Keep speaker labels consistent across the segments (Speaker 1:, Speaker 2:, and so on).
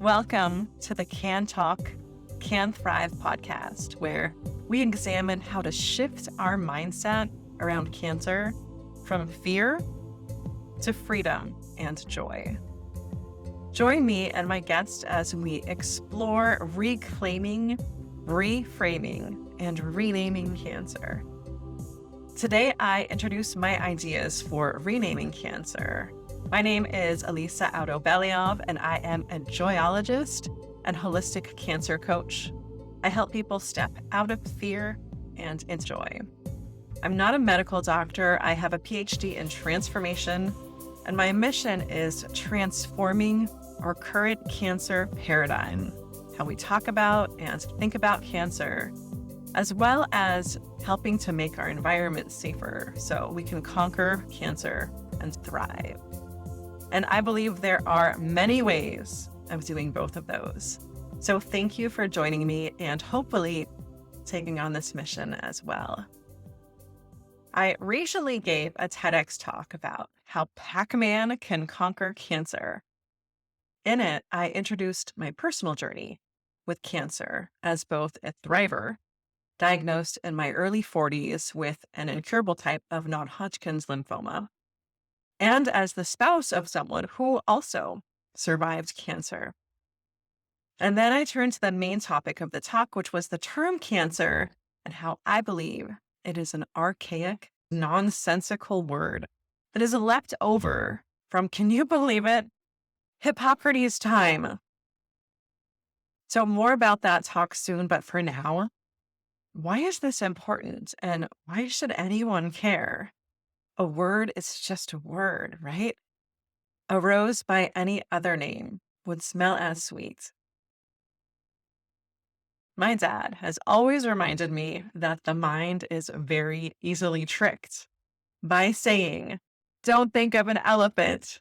Speaker 1: Welcome to the Can Talk, Can Thrive podcast, where we examine how to shift our mindset around cancer from fear to freedom and joy. Join me and my guests as we explore reclaiming, reframing, and renaming cancer. Today, I introduce my ideas for renaming cancer. My name is Elisa Audo-Beliov, and I am a joyologist and holistic cancer coach. I help people step out of fear and into joy. I'm not a medical doctor. I have a PhD in transformation, and my mission is transforming our current cancer paradigm, how we talk about and think about cancer, as well as helping to make our environment safer so we can conquer cancer and thrive. And I believe there are many ways of doing both of those. So thank you for joining me and hopefully taking on this mission as well. I recently gave a TEDx talk about how Pac-Man can conquer cancer. In it, I introduced my personal journey with cancer as both a thriver, diagnosed in my early 40s with an incurable type of non-Hodgkin's lymphoma, and as the spouse of someone who also survived cancer. And then I turned to the main topic of the talk, which was the term cancer and how I believe it is an archaic, nonsensical word that is left over from, can you believe it, Hippocrates' time. So more about that talk soon, but for now, why is this important and why should anyone care? A word is just a word, right? A rose by any other name would smell as sweet. My dad has always reminded me that the mind is very easily tricked by saying, don't think of an elephant.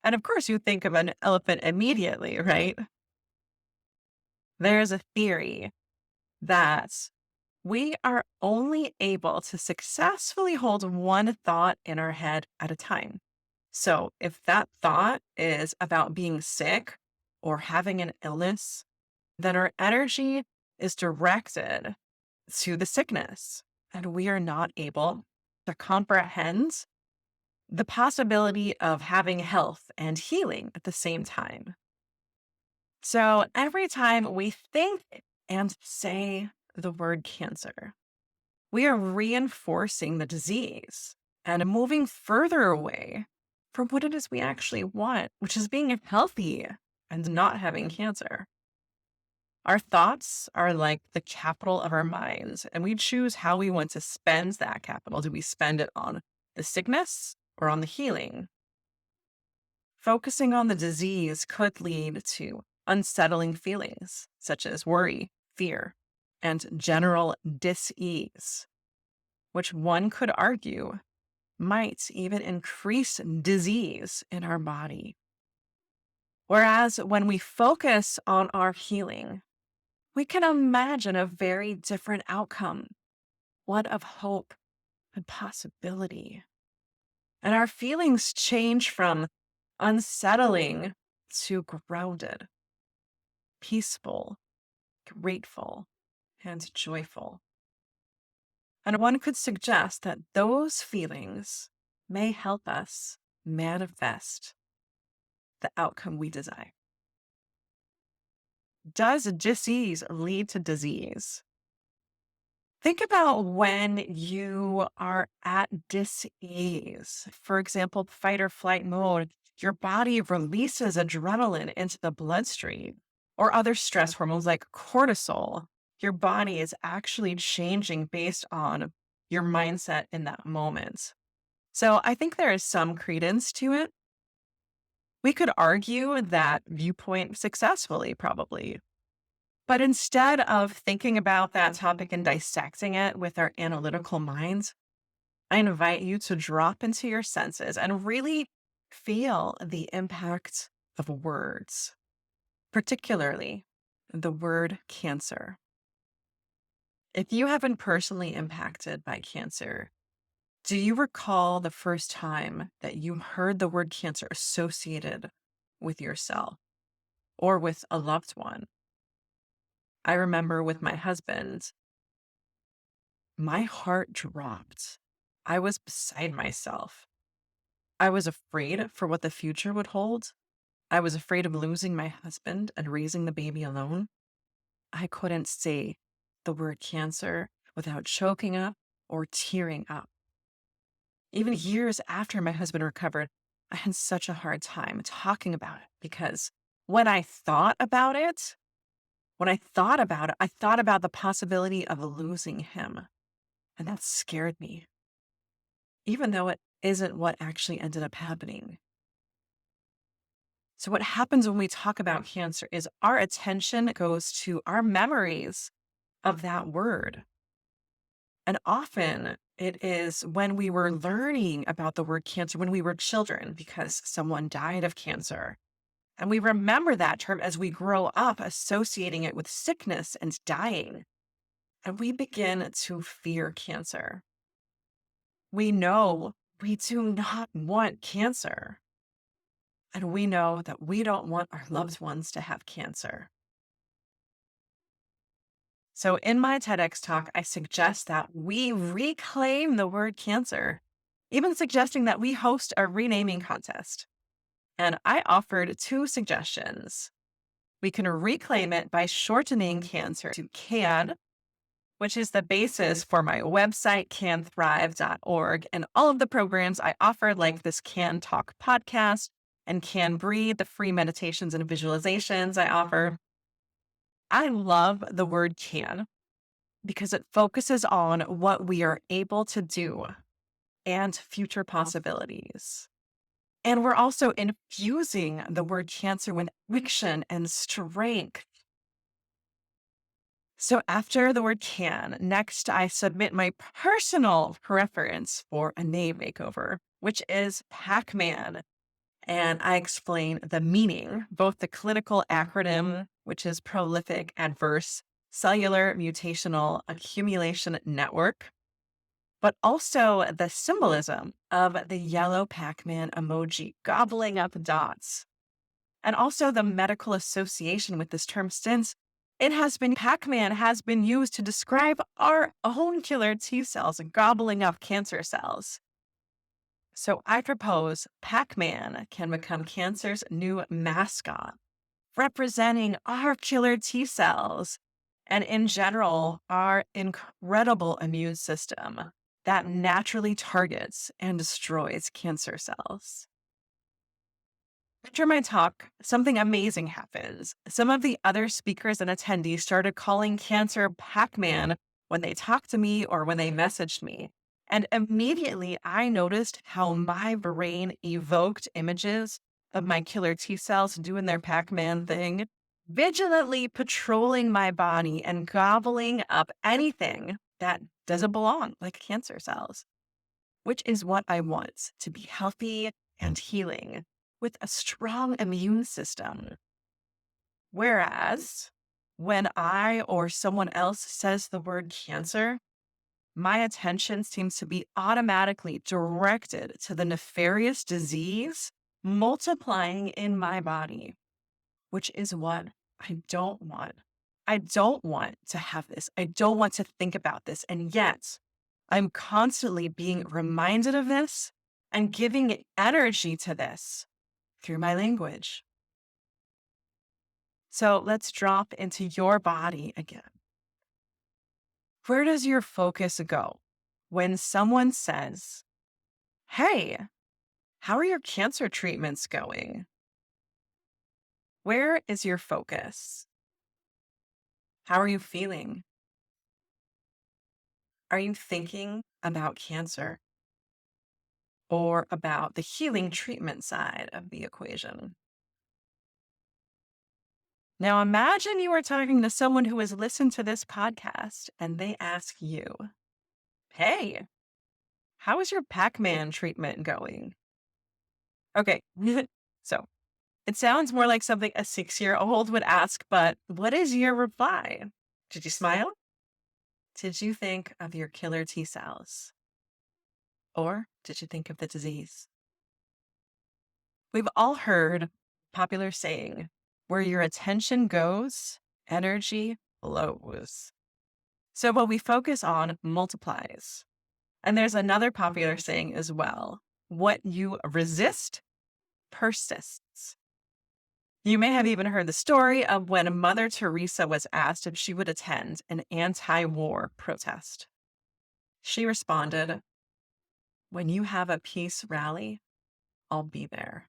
Speaker 1: And of course, you think of an elephant immediately, right? There's a theory that we are only able to successfully hold one thought in our head at a time. So if that thought is about being sick or having an illness, then our energy is directed to the sickness, and we are not able to comprehend the possibility of having health and healing at the same time. So every time we think and say the word cancer, we are reinforcing the disease and moving further away from what it is we actually want, which is being healthy and not having cancer. Our thoughts are like the capital of our minds, and we choose how we want to spend that capital. Do we spend it on the sickness or on the healing? Focusing on the disease could lead to unsettling feelings such as worry, fear, and general dis-ease, which one could argue might even increase disease in our body. Whereas when we focus on our healing, we can imagine a very different outcome, one of hope and possibility. And our feelings change from unsettling to grounded, peaceful, grateful, and joyful. And one could suggest that those feelings may help us manifest the outcome we desire. Does disease lead to disease? Think about when you are at dis-ease. For example, fight or flight mode, your body releases adrenaline into the bloodstream or other stress hormones like cortisol. Your body is actually changing based on your mindset in that moment. So I think there is some credence to it. We could argue that viewpoint successfully, probably. But instead of thinking about that topic and dissecting it with our analytical minds, I invite you to drop into your senses and really feel the impact of words, particularly the word cancer. If you have been personally impacted by cancer, do you recall the first time that you heard the word cancer associated with yourself? or with a loved one. I remember with my husband, my heart dropped. I was beside myself. I was afraid for what the future would hold. I was afraid of losing my husband and raising the baby alone. I couldn't say the word cancer without choking up or tearing up. Even years after my husband recovered, I had such a hard time talking about it because when I thought about it, I thought about the possibility of losing him. And that scared me, even though it isn't what actually ended up happening. So, what happens when we talk about cancer is our attention goes to our memories of that word. And often it is when we were learning about the word cancer when we were children because someone died of cancer. And we remember that term as we grow up, associating it with sickness and dying. And we begin to fear cancer. We know we do not want cancer. And we know that we don't want our loved ones to have cancer. So in my TEDx talk, I suggest that we reclaim the word cancer, even suggesting that we host a renaming contest. And I offered two suggestions. We can reclaim it by shortening cancer to CAN, which is the basis for my website, canthrive.org, and all of the programs I offer, like this Can Talk podcast and Can Breathe, the free meditations and visualizations I offer. I love the word can because it focuses on what we are able to do and future possibilities. And we're also infusing the word cancer with action and strength. So after the word can, next I submit my personal preference for a name makeover, which is Pac-Man. And I explain the meaning, both the clinical acronym, which is prolific adverse cellular mutational accumulation network, but also the symbolism of the yellow Pac-Man emoji gobbling up dots, and also the medical association with this term since Pac-Man has been used to describe our own killer T cells gobbling up cancer cells. So I propose Pac-Man can become cancer's new mascot, representing our killer T cells and, in general, our incredible immune system that naturally targets and destroys cancer cells. After my talk, something amazing happens. Some of the other speakers and attendees started calling cancer Pac-Man when they talked to me or when they messaged me. And immediately I noticed how my brain evoked images of my killer T cells doing their Pac-Man thing, vigilantly patrolling my body and gobbling up anything that doesn't belong, like cancer cells, which is what I want to be healthy and healing with a strong immune system. Whereas when I or someone else says the word cancer, my attention seems to be automatically directed to the nefarious disease multiplying in my body, which is what I don't want. I don't want to have this. I don't want to think about this. And yet, I'm constantly being reminded of this and giving energy to this through my language. So let's drop into your body again. Where does your focus go when someone says, "Hey, how are your cancer treatments going?" Where is your focus? How are you feeling? Are you thinking about cancer or about the healing treatment side of the equation? Now imagine you are talking to someone who has listened to this podcast and they ask you, "Hey, how is your Pac-Man treatment going?" Okay, so it sounds more like something a 6-year-old would ask, but what is your reply? Did you smile? Did you think of your killer T cells? Or did you think of the disease? We've all heard popular saying, Where your attention goes, energy flows. So what we focus on multiplies. And there's another popular saying as well: what you resist persists. You may have even heard the story of when Mother Teresa was asked if she would attend an anti war protest. She responded, "When you have a peace rally, I'll be there."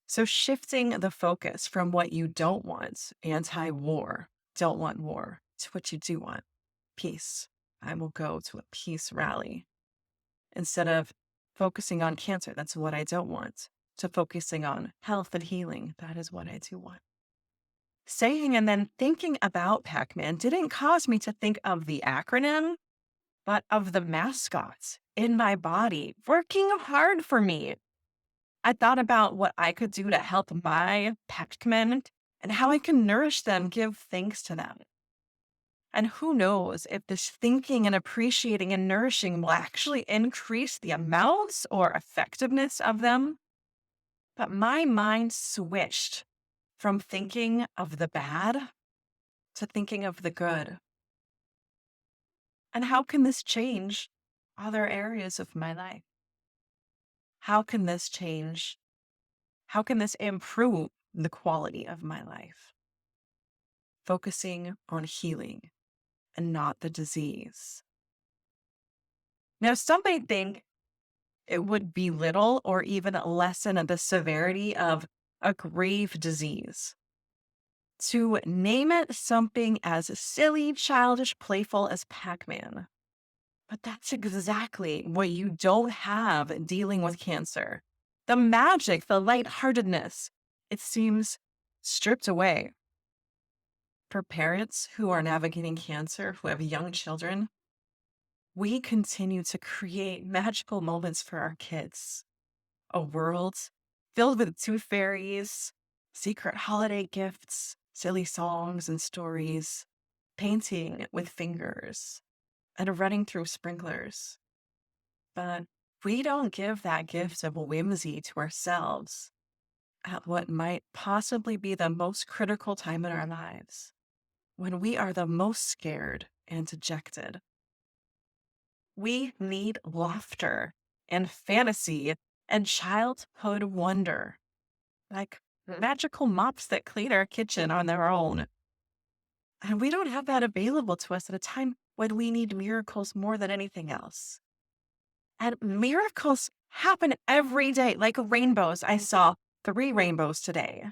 Speaker 1: So shifting the focus from what you don't want, anti war, don't want war, to what you do want, peace. I will go to a peace rally. Instead of focusing on cancer, that's what I don't want, to focusing on health and healing, that is what I do want. Saying and then thinking about Pac-Man didn't cause me to think of the acronym, but of the mascots in my body working hard for me. I thought about what I could do to help my Pac-Man and how I can nourish them, give thanks to them. And who knows if this thinking and appreciating and nourishing will actually increase the amounts or effectiveness of them. But my mind switched from thinking of the bad to thinking of the good. And how can this change other areas of my life? How can this change? How can this improve the quality of my life? Focusing on healing and not the disease. Now, some may think it would belittle or even lessen the severity of a grave disease to name it something as silly, childish, playful as Pac-Man. But that's exactly what you don't have dealing with cancer. The magic, the lightheartedness, it seems stripped away. For parents who are navigating cancer, who have young children, we continue to create magical moments for our kids. A world filled with tooth fairies, secret holiday gifts, silly songs and stories, painting with fingers, and running through sprinklers. But we don't give that gift of whimsy to ourselves at what might possibly be the most critical time in our lives, when we are the most scared and dejected. We need laughter and fantasy and childhood wonder, like magical mops that clean our kitchen on their own. And we don't have that available to us at a time when we need miracles more than anything else. And miracles happen every day, like rainbows. I saw 3 rainbows today.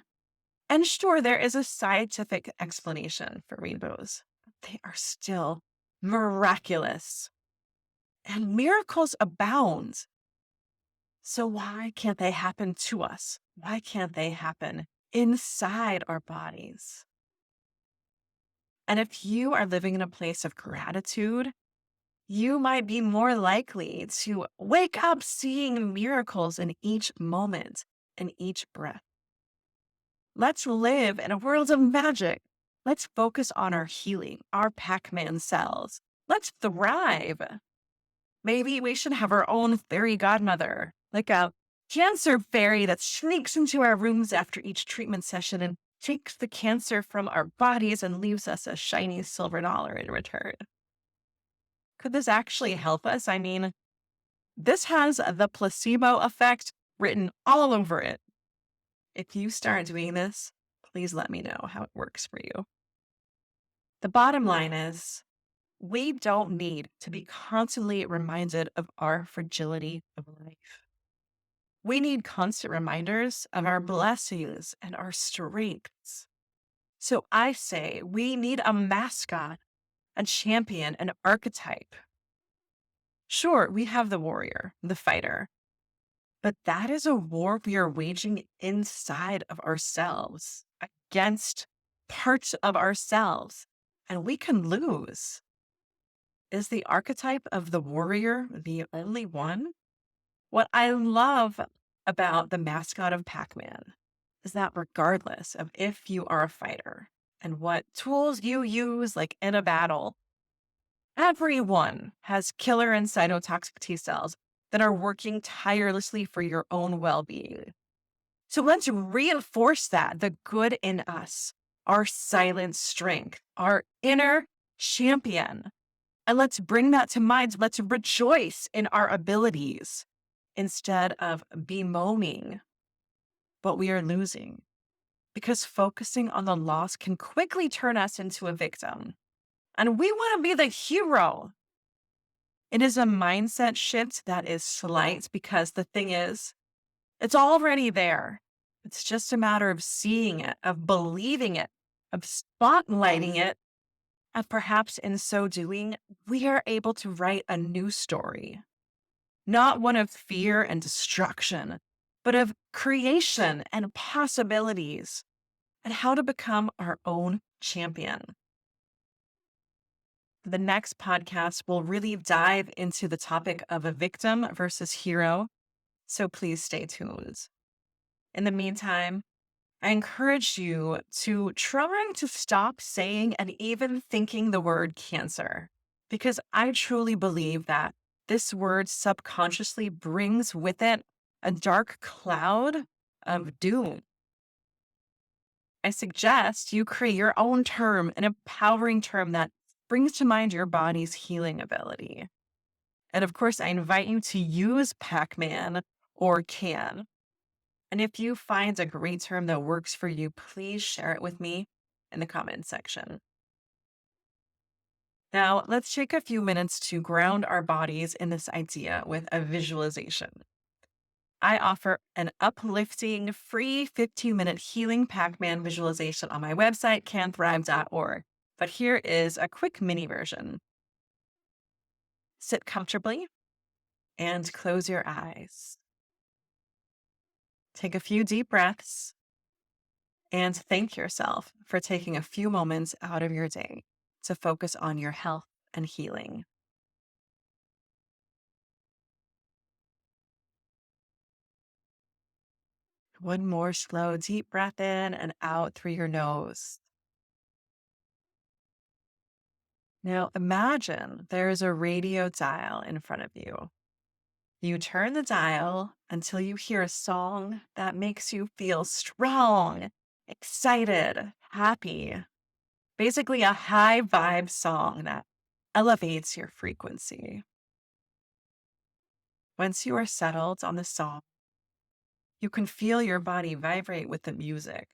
Speaker 1: And sure, there is a scientific explanation for rainbows, but they are still miraculous. And miracles abound. So why can't they happen to us? Why can't they happen inside our bodies? And if you are living in a place of gratitude, you might be more likely to wake up seeing miracles in each moment and each breath. Let's live in a world of magic. Let's focus on our healing, our Pac-Man cells. Let's thrive. Maybe we should have our own fairy godmother, like a cancer fairy that sneaks into our rooms after each treatment session and takes the cancer from our bodies and leaves us a shiny silver dollar in return. Could this actually help us? I mean, this has the placebo effect written all over it. If you start doing this, please let me know how it works for you. The bottom line is, we don't need to be constantly reminded of our fragility of life. We need constant reminders of our blessings and our strengths. So I say we need a mascot, a champion, an archetype. Sure, we have the warrior, the fighter, but that is a war we are waging inside of ourselves against parts of ourselves, and we can lose. Is the archetype of the warrior the only one? What I love about the mascot of Pac-Man is that regardless of if you are a fighter and what tools you use, like in a battle, everyone has killer and cytotoxic T cells that are working tirelessly for your own well-being. So let's reinforce that, the good in us, our silent strength, our inner champion. And let's bring that to mind. Let's rejoice in our abilities instead of bemoaning what we are losing. Because focusing on the loss can quickly turn us into a victim. And we want to be the hero. It is a mindset shift that is slight because the thing is, it's already there. It's just a matter of seeing it, of believing it, of spotlighting it. And perhaps in so doing, we are able to write a new story, not one of fear and destruction, but of creation and possibilities and how to become our own champion. The next podcast will really dive into the topic of a victim versus hero. So please stay tuned. In the meantime, I encourage you to try to stop saying and even thinking the word cancer, because I truly believe that this word subconsciously brings with it a dark cloud of doom. I suggest you create your own term, an empowering term that brings to mind your body's healing ability. And of course, I invite you to use Pac-Man or can. And if you find a great term that works for you, please share it with me in the comment section. Now, let's take a few minutes to ground our bodies in this idea with a visualization. I offer an uplifting, free 15-minute healing Pac-Man visualization on my website, canthrive.org. But here is a quick mini version. Sit comfortably and close your eyes. Take a few deep breaths and thank yourself for taking a few moments out of your day to focus on your health and healing. One more slow, deep breath in and out through your nose. Now imagine there is a radio dial in front of you. You turn the dial until you hear a song that makes you feel strong, excited, happy. Basically, a high vibe song that elevates your frequency. Once you are settled on the song, you can feel your body vibrate with the music.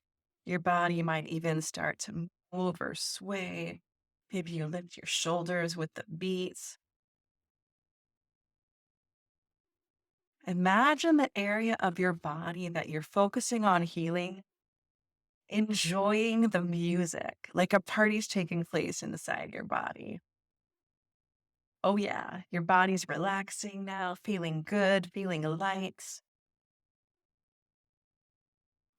Speaker 1: Your body might even start to move or sway. Maybe you lift your shoulders with the beats. Imagine the area of your body that you're focusing on healing, enjoying the music like a party's taking place inside your body. Oh, yeah, your body's relaxing now, feeling good, feeling light.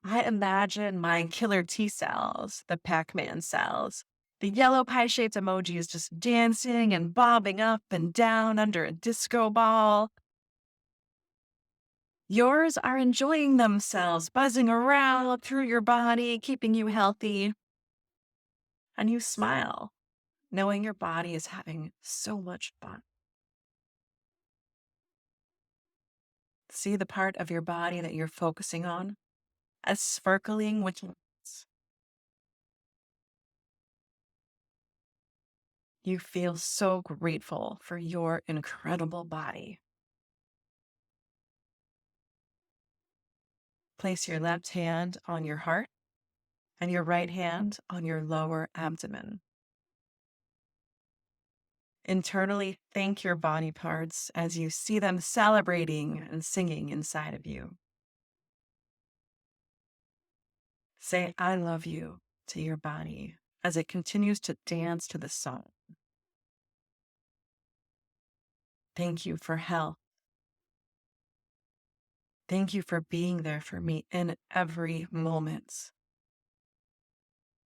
Speaker 1: I imagine my killer T cells, the Pac Man cells, the yellow pie shaped emojis just dancing and bobbing up and down under a disco ball. Yours are enjoying themselves, buzzing around through your body, keeping you healthy. And you smile, knowing your body is having so much fun. See the part of your body that you're focusing on as sparkling with lights. You feel so grateful for your incredible body. Place your left hand on your heart and your right hand on your lower abdomen. Internally, thank your body parts as you see them celebrating and singing inside of you. Say, I love you to your body as it continues to dance to the song. Thank you for health. Thank you for being there for me in every moment.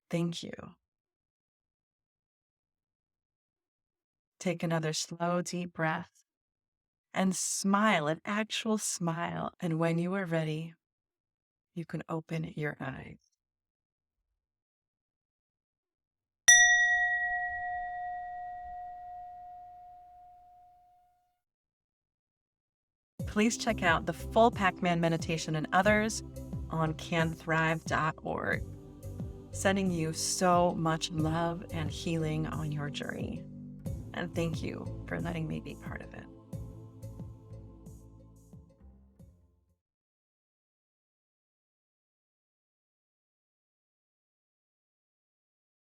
Speaker 1: Thank you. Take another slow, deep breath and smile, an actual smile. And when you are ready, you can open your eyes. Please check out the full Pac-Man meditation and others on canthrive.org. Sending you so much love and healing on your journey. And thank you for letting me be part of it.